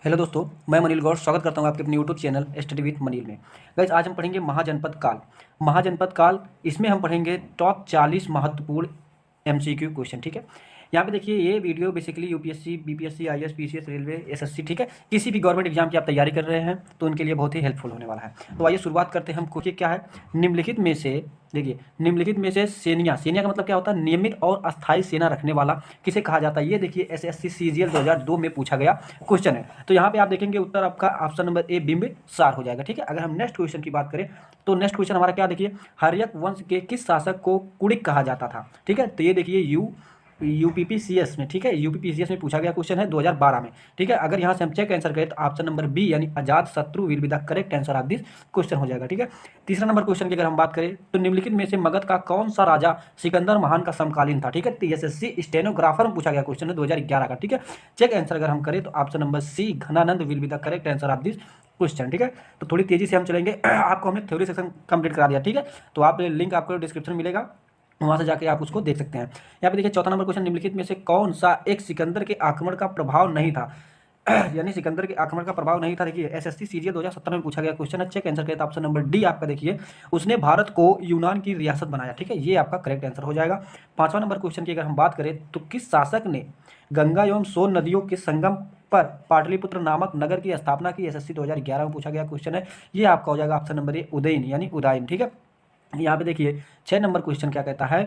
Hello दोस्तों, मैं मनील गौर स्वागत करता हूं आपके अपने यूट्यूब चैनल स्टडी विद मनील में। गाइस, आज हम पढ़ेंगे महाजनपद काल। महाजनपद काल, इसमें हम पढ़ेंगे टॉप 40 महत्वपूर्ण एमसीक्यू क्वेश्चन। ठीक है, यहाँ पे देखिए, ये video basically UPSC, BPSC, IAS, PCS, railway, SSC, ठीक है, किसी भी गवर्नमेंट एग्जाम की आप तैयारी कर रहे हैं तो उनके लिए बहुत ही हेल्पफुल होने वाला है। तो आइए शुरुआत करते हैं। हम क्वेश्चन क्या है, निम्नलिखित में से, देखिए, निम्नलिखित में से सेना, सेना का मतलब क्या होता है, नियमित और अस्थायी सेना रखने वाला किसे कहा जाता है। ये देखिए एसएससी सीजीएल 2002 में पूछा गया क्वेश्चन है। तो यहाँ पे आप देखेंगे उत्तर आपका ऑप्शन नंबर ए बिंबिसार हो जाएगा। ठीक है, अगर हम नेक्स्ट क्वेश्चन की बात करें तो नेक्स्ट क्वेश्चन हमारा क्या, देखिए, हर्यक वंश के किस शासक को कुड़िक कहा जाता था। ठीक है, तो ये देखिए यूपीपीसीएस में, ठीक है, यूपीपीसीएस में पूछा गया क्वेश्चन है 2012 में। ठीक है, अगर यहाँ से हम चेक आंसर करें तो ऑप्शन नंबर बी यानी अजात शत्रु will be the correct answer of this question हो जाएगा। ठीक है, तीसरा नंबर क्वेश्चन की अगर हम बात करें तो निम्नलिखित में से मगध का कौन सा राजा सिकंदर महान का समकालीन था। ठीक है, एसएससी स्टेनोग्राफर में पूछा गया क्वेश्चन है 2011 का। ठीक है, चेक आंसर अगर हम करें तो option number C Ghananand will be the correct answer of this question. ठीक है, तो थोड़ी तेजी से हम चलेंगे। आपको हमने थ्योरी सेक्शन कंप्लीट करा दिया। ठीक है, तो आप लिंक आपको डिस्क्रिप्शन मिलेगा, वहां से जाके आप उसको देख सकते हैं। यहाँ पे देखिए चौथा नंबर क्वेश्चन, निम्नलिखित में से कौन सा एक सिकंदर के आक्रमण का प्रभाव नहीं था। यानी सिकंदर के आक्रमण का प्रभाव नहीं था। देखिए एसएससी सीजीएल 2017 में पूछा गया क्वेश्चन है। चेक आंसर करें तो ऑप्शन नंबर डी आपका देखिए, उसने भारत को यूनान की रियासत बनाया। ठीक है, ये आपका करेक्ट आंसर हो जाएगा। पांचवा नंबर क्वेश्चन की अगर हम बात करें तो किस शासक ने गंगा एवं सोन नदियों के संगम पर पाटलिपुत्र नामक नगर की स्थापना की। एसएससी 2011 में पूछा गया क्वेश्चन है। ये आपका हो जाएगा ऑप्शन नंबर ए उदयन यानी उदयन। ठीक है, यहाँ पे देखिए 6 नंबर क्वेश्चन क्या कहता है,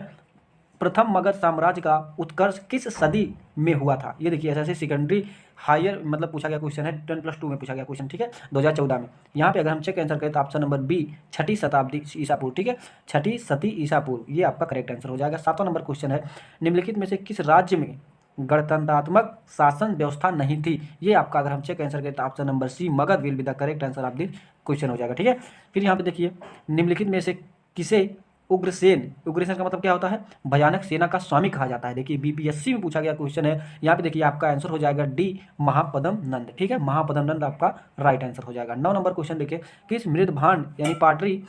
प्रथम मगध साम्राज्य का उत्कर्ष किस सदी में हुआ था। ये देखिए ऐसे सेकेंडरी हायर मतलब पूछा गया क्वेश्चन है, 10+2 में पूछा गया क्वेश्चन। ठीक है, 2014 में। यहाँ पे अगर हम चेक आंसर करें तो ऑप्शन नंबर बी छठी शताब्दी ईसा पूर्व। ठीक है, छठी सती ईसा पूर्व, ये आपका करेक्ट आंसर हो जाएगा। 7वां नंबर क्वेश्चन है, निम्नलिखित में से किस राज्य में गणतंत्रात्मक शासन व्यवस्था नहीं थी। ये आपका अगर हम चेक आंसर करें तो option number C Magadh will be the correct answer of this question हो जाएगा। ठीक है, फिर यहाँ पे देखिए, निम्नलिखित में से किसे उग्रसेन, उग्रसेन का मतलब क्या होता है, भयानक सेना का स्वामी कहा जाता है। देखिए बीपीएससी में पूछा गया क्वेश्चन है। यहाँ पे देखिए आपका आंसर हो जाएगा डी महापदम नंद। ठीक है, महापदम नंद आपका राइट आंसर हो जाएगा। 9 नंबर क्वेश्चन देखिए, किस मृद भांड यानी पाटरी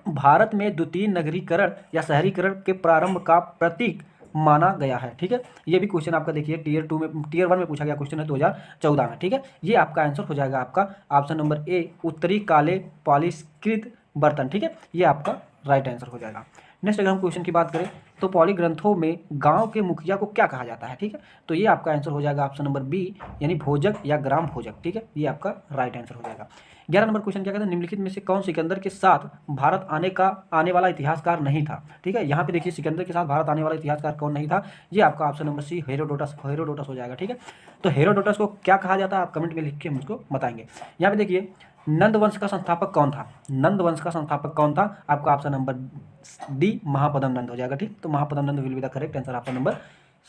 भारत में द्वितीय नगरीकरण या शहरीकरण के प्रारंभ का प्रतीक माना गया है। ठीक है, ये भी क्वेश्चन आपका देखिए टीयर 1 में पूछा गया क्वेश्चन है 2014 में। ठीक है, ये आपका आंसर हो जाएगा आपका ऑप्शन नंबर ए उत्तरी काले पॉलिशकृत बर्तन। ठीक है, ये आपका राइट आंसर हो जाएगा। नेक्स्ट अगर हम क्वेश्चन की बात करें तो पौली ग्रंथों में गांव के मुखिया को क्या कहा जाता है। ठीक है, तो ये आपका आंसर हो जाएगा ऑप्शन नंबर बी यानी भोजक या ग्राम भोजक। ठीक है, ये आपका राइट आंसर हो जाएगा। 11 नंबर क्वेश्चन क्या कहते हैं, निम्नलिखित में से कौन सिकंदर के साथ भारत आने वाला इतिहासकार नहीं था। ठीक है, यहाँ पे देखिए सिकंदर के साथ भारत आने वाला इतिहासकार कौन नहीं था। ये आपका ऑप्शन नंबर सी हेरोडोटस हो जाएगा। ठीक है, तो हेरोडोटस को क्या कहा जाता है आप कमेंट में लिख के मुझको बताएंगे। यहाँ पे देखिए नंद वंश का संस्थापक कौन था। नंद वंश का संस्थापक कौन था, आपका option number D Mahapadma Nanda हो जाएगा। ठीक, तो Mahapadma Nanda will be the correct answer option number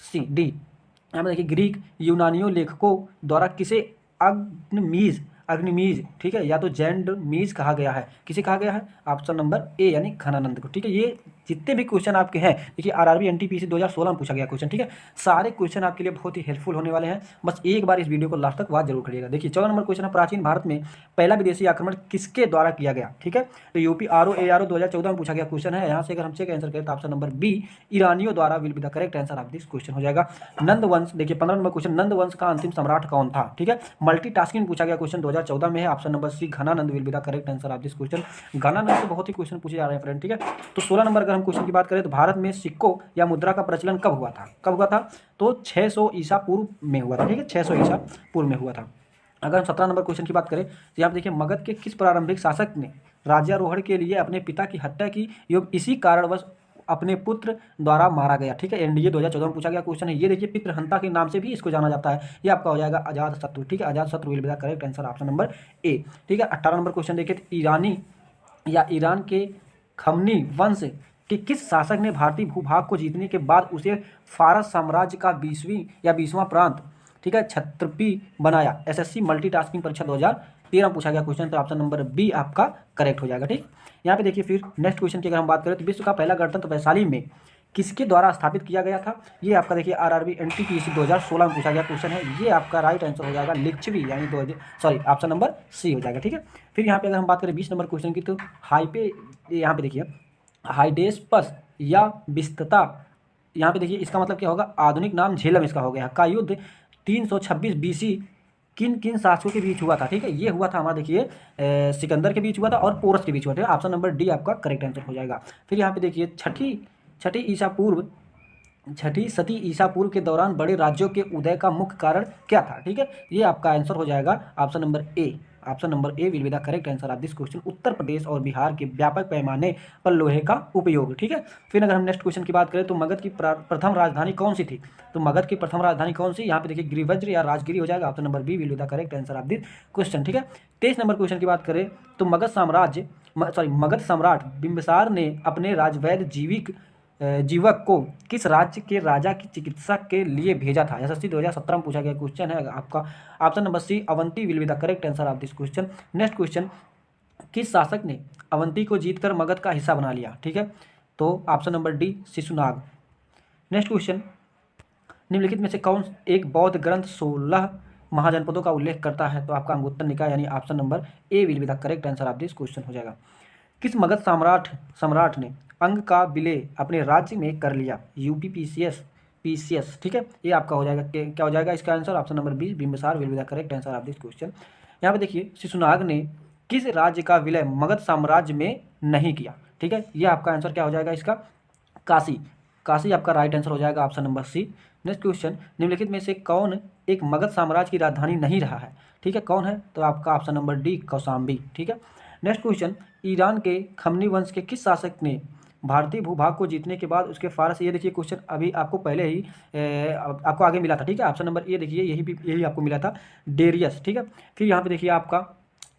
C D. यहाँ पे देखिए ग्रीक यूनानियों लेखकों द्वारा किसे अग्निमीज अग्निमीज, ठीक है, या तो जैंडमीज कहा गया है। किसे कहा गया है, ऑप्शन नंबर ए यानी घनानंद को। ठीक है, ये जितने भी क्वेश्चन आपके हैं, देखिए आरआरबी एनटीपीसी 2016 में पूछा गया क्वेश्चन। ठीक है, सारे क्वेश्चन आपके लिए बहुत ही हेल्पफुल होने वाले हैं। बस एक बार इस वीडियो को लास्ट तक वाच जरूर करिएगा। देखिए 14 नंबर क्वेश्चन है, प्राचीन भारत में पहला विदेशी आक्रमण किसके द्वारा किया गया। ठीक है, तो यूपी आरओ 2014 में पूछा गया क्वेश्चन है। यहाँ से अगर हम चेक आंसर करें तो ऑप्शन नंबर बी ईरानियों द्वारा will be the correct answer of this question हो जाएगा। नंद वंश, देखिए 15 नंबर क्वेश्चन, नंद वंश का अंतिम सम्राट कौन था। ठीक है, मल्टीटास्किंग पूछा गया क्वेश्चन 2014 में है। Option number C Ghananand will be the correct answer of this question. Ghananand से बहुत ही क्वेश्चन पूछे जा रहे हैं फ्रेंड। ठीक है, तो 16 नंबर अगर हम क्वेश्चन की बात करें तो भारत में सिक्कों या मुद्रा का प्रचलन कब हुआ था। कब हुआ था, तो 600 ईसा पूर्व में हुआ था। ठीक है, 600 ईसा पूर्व में हुआ था। अगर हम 17 नंबर क्वेश्चन की बात करें तो यहाँ देखिए मगध के किस प्रारंभिक शासक ने राज्यारोहण के लिए अपने पिता की हत्या की एवं इसी कारणवश अपने पुत्र द्वारा मारा गया। ठीक है, एनडीए 2014 में पूछा गया क्वेश्चन है। ये देखिए पितृहंता के नाम से भी इसको जाना जाता है। ये आपका हो जाएगा अजात शत्रु। ठीक है, अजात शत्रु will be the correct answer option number ए। ठीक है, 18 नंबर क्वेश्चन देखिए, ईरानी या ईरान के खमनी वंश कि किस शासक ने भारतीय भूभाग को जीतने के बाद उसे फारस साम्राज्य का 20वां प्रांत, ठीक है, छत्रपी बनाया। एसएससी मल्टीटास्किंग परीक्षा 2013 में पूछा गया क्वेश्चन, तो ऑप्शन नंबर बी आपका करेक्ट हो जाएगा। ठीक, यहाँ पे देखिए फिर नेक्स्ट क्वेश्चन की अगर हम बात करें तो विश्व का पहला गणतंत्र वैशाली में किसके द्वारा स्थापित किया गया था। ये आपका देखिए आरआरबी एनटीपीसी 2016 में पूछा गया क्वेश्चन है। ये आपका राइट आंसर हो जाएगा लिच्छवी यानी ऑप्शन नंबर सी हो जाएगा। ठीक है, फिर यहाँ पे अगर हम बात करें 20 नंबर क्वेश्चन की तो यहाँ पे देखिए हाइडेस्पस या विस्तता, यहाँ पे देखिए इसका मतलब क्या होगा, आधुनिक नाम झेलम इसका हो गया, का युद्ध 326 बीसी किन किन शासकों के बीच हुआ था, ठीक है। ये हुआ था हमारा, देखिए सिकंदर के बीच हुआ था और पोरस के बीच हुआ था। ऑप्शन नंबर डी आपका करेक्ट आंसर हो जाएगा। फिर यहाँ पे देखिए छठी सती ईसा पूर्व के दौरान बड़े राज्यों के उदय का मुख्य कारण क्या था, ठीक है। ये आपका आंसर हो जाएगा option number A. Option number A will be the correct answer of this question. Uttar Pradesh और बिहार के व्यापक पैमाने पर लोहे का उपयोग, ठीक है। फिर अगर हम नेक्स्ट क्वेश्चन की बात करें तो मगध की प्रथम राजधानी कौन सी थी, तो मगध की प्रथम राजधानी कौन सी, यहाँ पे देखिए गिरिवज्र या राजगिरी हो जाएगा। Option number B will be the correct answer of this question, ठीक है। 23 नंबर क्वेश्चन की बात करें तो मगध सम्राट बिंबिसार ने अपने राजवैद्य जीवक को किस राज्य के राजा की चिकित्सा के लिए भेजा था। एसएससी 2017 में पूछा गया क्वेश्चन है आपका। Option number C Avanti will be the correct answer of this question. Next question, किस शासक ने अवंती को जीतकर मगध का हिस्सा बना लिया, ठीक है। तो option number D Shishunaga. Next question, निम्नलिखित में से कौन एक बौद्ध ग्रंथ 16 महाजनपदों का उल्लेख करता है, तो आपका अंगुत्तर निकाय यानी option number A will be the correct answer of this question हो जाएगा। किस मगध सम्राट ने अंग का विलय अपने राज्य में कर लिया, यूपी पीसीएस, ठीक है। ये आपका हो जाएगा, क्या हो जाएगा इसका answer, option number B Bimbisara will be the correct answer of this question. यहाँ पे देखिए शिशुनाग ने किस राज्य का विलय मगध साम्राज्य में नहीं किया, ठीक है। ये आपका आंसर क्या हो जाएगा इसका, काशी आपका राइट आंसर हो जाएगा, option number C. Next question, निम्नलिखित में से कौन एक मगध साम्राज्य की राजधानी नहीं रहा है, ठीक है, कौन है, तो आपका ऑप्शन नंबर डी कौशाम्बी, ठीक है। नेक्स्ट क्वेश्चन, ईरान के खमनी वंश के किस शासक ने भारतीय भूभाग को जीतने के बाद उसके फारस, ये देखिए क्वेश्चन अभी आपको पहले ही आपको आगे मिला था, ठीक है। ऑप्शन नंबर ए देखिए यही आपको मिला था, डेरियस, ठीक है। फिर यहाँ पे देखिए आपका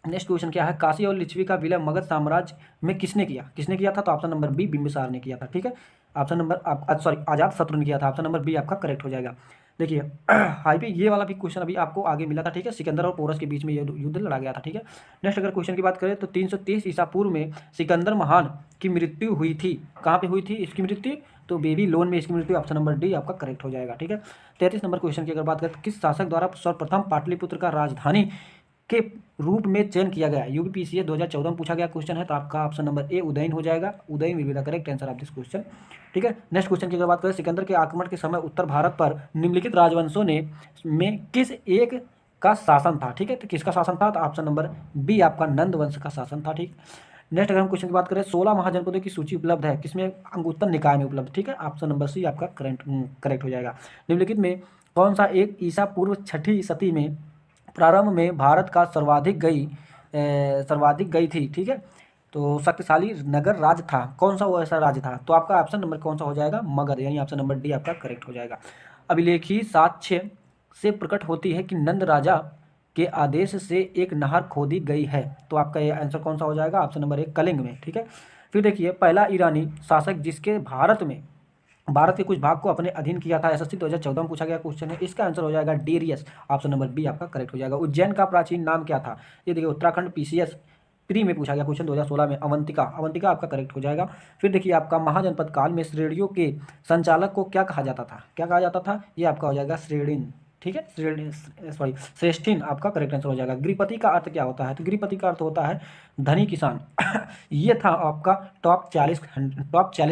नेक्स्ट क्वेश्चन क्या है, काशी और लिच्छवी का विलय मगध साम्राज्य में किसने किया था, तो ऑप्शन नंबर बी बिंबिसार ने किया था, ठीक है। ऑप्शन नंबर अजातशत्रु ने किया था। ऑप्शन नंबर बी आपका करेक्ट हो जाएगा। देखिए हाई पे ये वाला भी क्वेश्चन अभी आपको आगे मिला था, ठीक है। सिकंदर और पोरस के बीच में ये युद्ध लड़ा गया था, ठीक है। नेक्स्ट अगर क्वेश्चन की बात करें तो 323 ईसा पूर्व में सिकंदर महान की मृत्यु हुई थी, कहाँ पे हुई थी इसकी मृत्यु, तो बेबीलोन में इसकी मृत्यु। ऑप्शन नंबर डी आपका करेक्ट हो जाएगा, ठीक है। 33 नंबर क्वेश्चन की अगर बात करें तो किस शासक द्वारा सर्वप्रथम पाटलिपुत्र का राजधानी के रूप में चयन किया गया, यूपीपीसीएस 2014 में पूछा गया क्वेश्चन है, तो आपका ऑप्शन नंबर ए उदयन हो जाएगा। Udayan will be the correct answer of this question, ठीक है। नेक्स्ट क्वेश्चन की अगर बात करें, सिकंदर के आक्रमण के समय उत्तर भारत पर निम्नलिखित राजवंशों में किस एक का शासन था, ठीक है, तो किसका शासन था, तो ऑप्शन नंबर बी आपका नंद वंश का शासन था, ठीक। नेक्स्ट अगर हम क्वेश्चन की बात करें, 16 महाजनपदों की सूची उपलब्ध है किसमें, अंगुत्तर निकाय में उपलब्ध, ठीक है। ऑप्शन नंबर सी आपका करेक्ट हो जाएगा। निम्नलिखित में कौन सा एक ईसा पूर्व छठी सदी में प्रारंभ में भारत का सर्वाधिक गई थी, ठीक है, तो शक्तिशाली नगर राज्य था, कौन सा वो ऐसा राज्य था, तो आपका ऑप्शन नंबर कौन सा हो जाएगा, मगध, यानी ऑप्शन नंबर डी आपका करेक्ट हो जाएगा। अभिलेखी साक्ष्य से प्रकट होती है कि नंद राजा के आदेश से एक नहर खोदी गई है, तो आपका ये आंसर कौन सा हो जाएगा, ऑप्शन नंबर एक कलिंग में, ठीक है। फिर देखिए पहला ईरानी शासक जिसके भारत के कुछ भाग को अपने अधीन किया था, एसएससी 2014 में पूछा गया क्वेश्चन है, इसका आंसर हो जाएगा डेरियस। ऑप्शन नंबर बी आपका करेक्ट हो जाएगा। उज्जैन का प्राचीन नाम क्या था, ये देखिए उत्तराखंड पीसीएस प्री में पूछा गया क्वेश्चन 2016 में, अवंतिका आपका करेक्ट हो जाएगा। फिर देखिए आपका महाजनपद काल में श्रेणियों के संचालक को क्या कहा जाता था, ये आपका हो जाएगा श्रेणिन, ठीक है, श्रेष्ठिन आपका करेक्ट आंसर हो जाएगा। गृहपति का अर्थ क्या होता है, तो गृहपति का अर्थ होता है धनी किसान। ये था आपका टॉप 40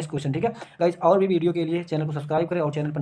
क्वेश्चन, ठीक है गाइस। और भी वीडियो के लिए चैनल को सब्सक्राइब करें और चैनल पर